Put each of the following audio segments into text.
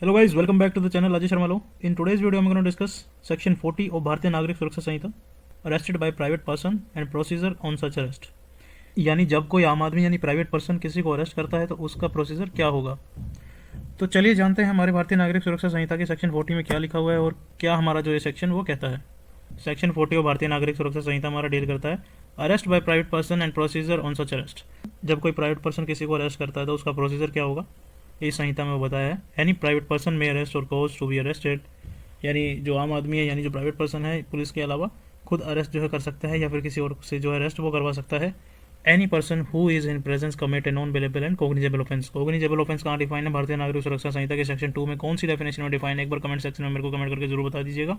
Hello guys, welcome back to the channel Ajay Sharma Law. In today's video, I'm going to discuss Section 40 of भारतीय नागरिक सुरक्षा संहिता, arrested by private person and procedure on such arrest. यानी जब कोई आम आदमी यानी private person किसी को अरेस्ट करता है तो उसका प्रोसीजर क्या होगा। तो चलिए जानते हैं हमारे भारतीय नागरिक सुरक्षा संहिता के सेक्शन 40 में क्या लिखा हुआ है और क्या हमारा जो ये सेक्शन वो कहता है। सेक्शन 40 ऑफ भारतीय नागरिक सुरक्षा संहिता हमारा डील करता है arrest by private person and procedure on such arrest. जब कोई प्राइवेट पर्सन किसी को अरेस्ट करता है तो उसका प्रोसीजर क्या होगा, इस संहिता में वो बताया है। एनी प्राइवेट पर्सन में अरेस्ट और कॉज टू बी अरेस्टेड, यानी जो आम आदमी है यानी जो प्राइवेट पर्सन है पुलिस के अलावा खुद अरेस्ट जो है कर सकता है या फिर किसी और से जो है अरेस्ट वो करवा सकता है। Any person who is in presence commit a non bailable and cognisable offence. Cognisable offence कहाँ डिफाइन है भारतीय नागरिक सुरक्षा संहिता के सेक्शन 2 में, कौन सी डेफिनेशन में डिफाइन है, एक बार कमेंट सेक्शन में मेरे को कमेंट करके जरूर बता दीजिएगा।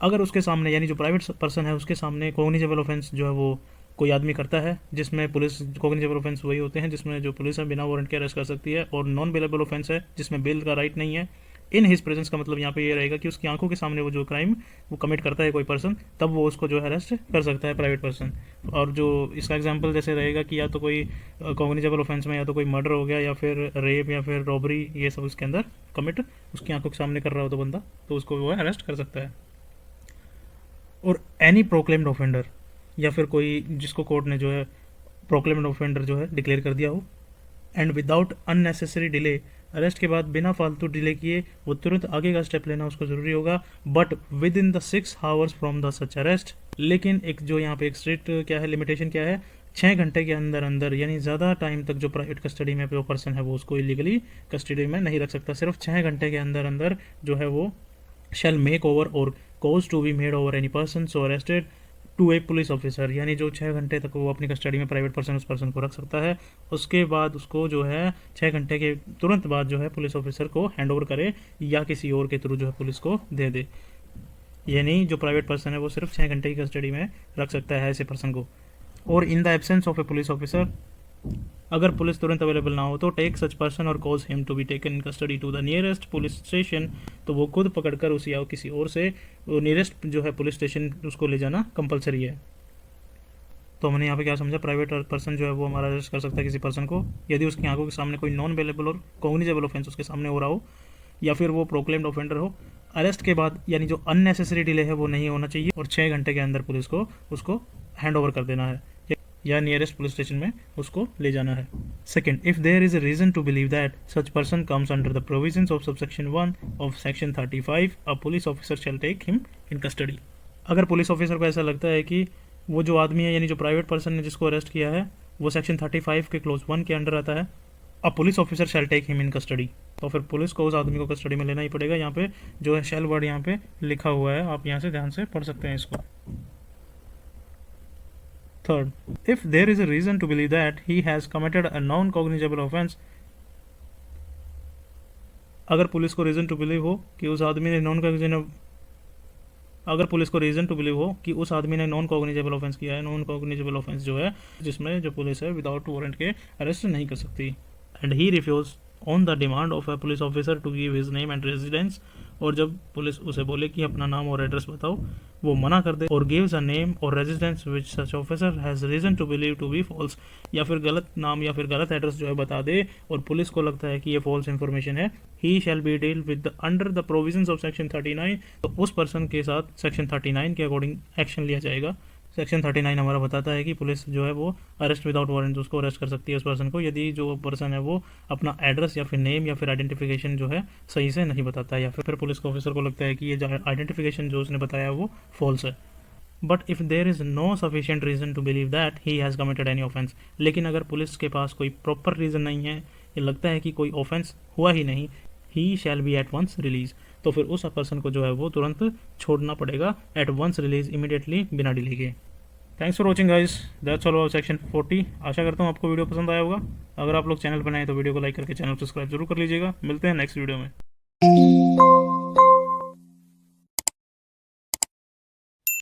अगर उसके सामने यानी जो प्राइवेट पर्सन है उसके सामने कोग्निजेबल ऑफेंस जो है वो कोई आदमी करता है, जिसमें पुलिस कोग्निजेबल ऑफेंस वही होते हैं जिसमें जो पुलिस है बिना वारंट के अरेस्ट कर सकती है, और नॉन बेलेबल ऑफेंस है जिसमें बेल का राइट नहीं है। इन हिज प्रेजेंस का मतलब यहाँ पे ये रहेगा कि उसकी आंखों के सामने वो जो क्राइम वो कमिट करता है कोई पर्सन, तब वो उसको जो है अरेस्ट कर सकता है प्राइवेट पर्सन। और जो इसका एग्जांपल जैसे रहेगा कि या तो कोई कोग्निजेबल ऑफेंस में या तो कोई मर्डर हो गया या फिर रेप या फिर रॉबरी, ये सब उसके अंदर कमिट उसकी आंखों के सामने कर रहा हो तो बंदा, तो उसको वो अरेस्ट कर सकता है। और एनी प्रोक्लेम्ड ऑफेंडर, या फिर कोई जिसको कोर्ट ने जो है प्रोक्लेम्ड ऑफेंडर जो है डिक्लेयर कर दिया हो, and without unnecessary delay, arrest के बाद बिना फालतू डिले किए वो तुरंत आगे का स्टेप लेना उसको जरूरी होगा, but with in the 6 hours from the such arrest. लेकिन एक जो यहाँ पे एक स्ट्रिक्ट क्या है, लिमिटेशन क्या है, 6 घंटे के अंदर अंदर, यानी ज़्यादा टाइम तक जो प्राइवेट कस्टडी में जो पर्सन है वो उसको इलीगली कस्टडी में नहीं रख सकता। सिर्फ 6 घंटे के अंदर अंदर जो है वो शैल मेक ओवर और cause to be made over any person so arrested to a police officer, यानी जो 6 घंटे तक वो अपनी कस्टडी में प्राइवेट पर्सन उस पर्सन को रख सकता है। उसके बाद उसको जो है 6 घंटे के तुरंत बाद जो है पुलिस ऑफिसर को हैंड ओवर करे या किसी और के थ्रू जो है पुलिस को दे दे। यानी जो प्राइवेट पर्सन है वो सिर्फ 6 घंटे की कस्टडी में रख सकता है ऐसे पर्सन को। और in the absence of a police officer, अगर पुलिस तुरंत अवेलेबल ना हो तो टेक सच पर्सन और cause him to be taken in custody to the nearest police station, तो वो खुद पकड़कर उसे या किसी और से वो नियरेस्ट जो है पुलिस स्टेशन उसको ले जाना कंपलसरी है। तो हमने यहाँ पे क्या समझा, प्राइवेट पर्सन जो है वो हमारा अरेस्ट कर सकता है किसी पर्सन को यदि उसकी आंखों के सामने कोई नॉन बेलेबल और कॉग्निजेबल ऑफेंस उसके सामने हो रहा हो या फिर वो प्रोक्लेम्ड ऑफेंडर हो। अरेस्ट के बाद यानी जो अननेसेसरी डिले है वो नहीं होना चाहिए और 6 घंटे के अंदर पुलिस को उसको हैंड ओवर कर देना है या नियरेस्ट पुलिस स्टेशन में उसको ले जाना है। Second, if there is a reason to believe that such person comes under the provisions of subsection 1 of section 35, a police officer shall take him in custody. अगर पुलिस ऑफिसर को ऐसा लगता है कि वो जो आदमी है यानी जो प्राइवेट पर्सन ने जिसको अरेस्ट किया है वो सेक्शन 35 के क्लोज 1 के अंडर आता है, a police officer shall take him in custody, तो फिर पुलिस को उस आदमी को कस्टडी में लेना ही पड़ेगा। यहाँ पे जो है शैल वर्ड यहाँ पे लिखा हुआ है, आप यहाँ से ध्यान से पढ़ सकते हैं इसको। Third, if there is a reason to believe that he has committed a non-cognizable offense, अगर पुलिस को रीजन टू बिलीव हो कि उस आदमी ने नॉन कॉग्निजेबल ऑफेंस किया है, नॉन कॉग्निजेबल ऑफेंस जो है जिसमें जो पुलिस है विदाउट वारंट के अरेस्ट नहीं कर सकती, and he refuse on the demand of a police officer to give his name and residence, और जब पुलिस उसे बोले कि अपना नाम और एड्रेस बताओ वो मना कर दे, और गिव्स अ नेम और residence which such officer has reason to believe to be false, या फिर गलत नाम या फिर गलत एड्रेस जो है बता दे और पुलिस को लगता है कि ये फॉल्स इन्फॉर्मेशन है, he shall be deal with under the provisions of section 39, तो उस पर्सन के साथ सेक्शन 39 के अकॉर्डिंग एक्शन लिया जाएगा। सेक्शन 39 हमारा बताता है कि पुलिस जो है वो अरेस्ट विदाउट वारंट उसको अरेस्ट कर सकती है उस पर्सन को यदि जो पर्सन है वो अपना एड्रेस या फिर नेम या फिर आइडेंटिफिकेशन जो है सही से नहीं बताता है, या फिर पुलिस के ऑफिसर को लगता है कि ये जो आइडेंटिफिकेशन जो उसने बताया वो फॉल्स है। But if there is no sufficient reason to believe that he has committed any offence, लेकिन अगर पुलिस के पास कोई प्रॉपर रीज़न नहीं है, ये लगता है कि कोई ऑफेंस हुआ ही नहीं, he shall be at once release, तो फिर उस पर्सन को जो है वो तुरंत छोड़ना पड़ेगा, एट वंस रिलीज, इमीडिएटली, बिना डिले के। Thanks for watching guys, that's all about section 40। आशा करता हूँ आपको वीडियो पसंद आया होगा। अगर आप लोग चैनल पर नए हैं तो वीडियो को लाइक करके चैनल सब्सक्राइब जरूर कर लीजिएगा। मिलते हैं नेक्स्ट वीडियो में।